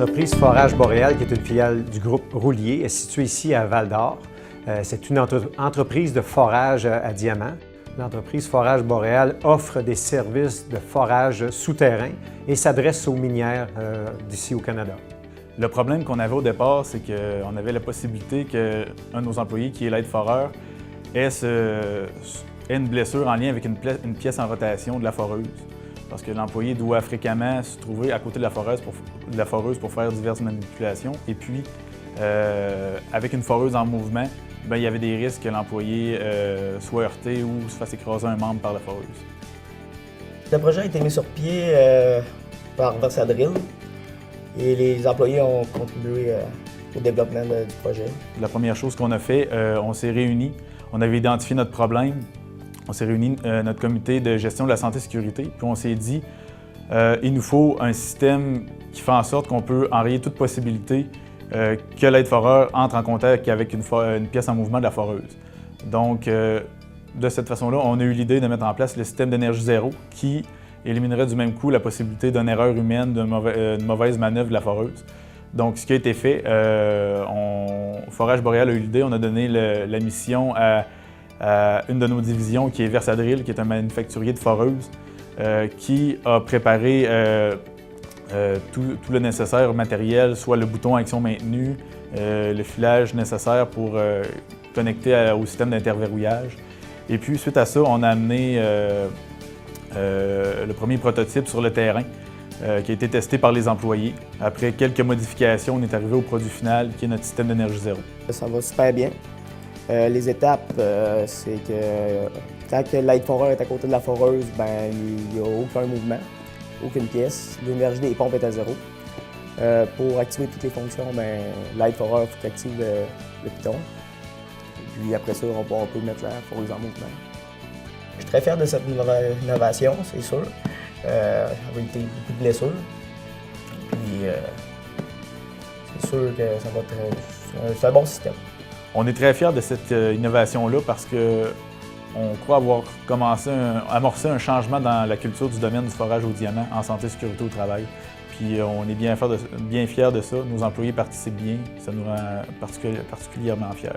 L'entreprise Forage Boréal, qui est une filiale du groupe Roulier, est située ici à Val-d'Or. C'est une entreprise de forage à diamant. L'entreprise Forage Boréal offre des services de forage souterrain et s'adresse aux minières d'ici au Canada. Le problème qu'on avait au départ, c'est qu'on avait la possibilité qu'un de nos employés, qui est l'aide-foreur, ait une blessure en lien avec une pièce en rotation de la foreuse. Parce que l'employé doit fréquemment se trouver à côté de la foreuse pour faire diverses manipulations. Et puis, avec une foreuse en mouvement, il y avait des risques que l'employé soit heurté ou se fasse écraser un membre par la foreuse. Le projet a été mis sur pied par Versadrill et les employés ont contribué au développement du projet. La première chose qu'on a fait, on s'est réunis, on avait identifié notre problème. On s'est réuni notre comité de gestion de la santé et sécurité, puis on s'est dit il nous faut un système qui fait en sorte qu'on peut enrayer toute possibilité que l'aide-foreur entre en contact avec une pièce en mouvement de la foreuse. Donc, de cette façon-là, on a eu l'idée de mettre en place le système d'énergie zéro qui éliminerait du même coup la possibilité d'une erreur humaine, d'une mauvaise manœuvre de la foreuse. Donc, ce qui a été fait, Forage Boréal a eu l'idée, on a donné la mission à une de nos divisions qui est Versadrill, qui est un manufacturier de foreuses, qui a préparé tout le nécessaire matériel, soit le bouton action maintenue, le filage nécessaire pour connecter au système d'interverrouillage. Et puis, suite à ça, on a amené le premier prototype sur le terrain, qui a été testé par les employés. Après quelques modifications, on est arrivé au produit final, qui est notre système d'énergie zéro. Ça va super bien. Les étapes, c'est que quand l'aide-foreur est à côté de la foreuse, il n'y a aucun mouvement, aucune pièce. L'énergie des pompes est à zéro. Pour activer toutes les fonctions, l'aide-foreur, il faut qu'il active le piton. Puis après ça, on peut mettre la foreuse en mouvement. Je suis très fier de cette innovation, c'est sûr. Ça va éviter beaucoup de blessures. Puis c'est sûr que ça va être c'est un bon système. On est très fiers de cette innovation-là parce qu'on croit avoir amorcé un changement dans la culture du domaine du forage au diamant en santé et sécurité au travail. Puis on est bien fiers de ça. Nos employés participent bien. Ça nous rend particulièrement fiers.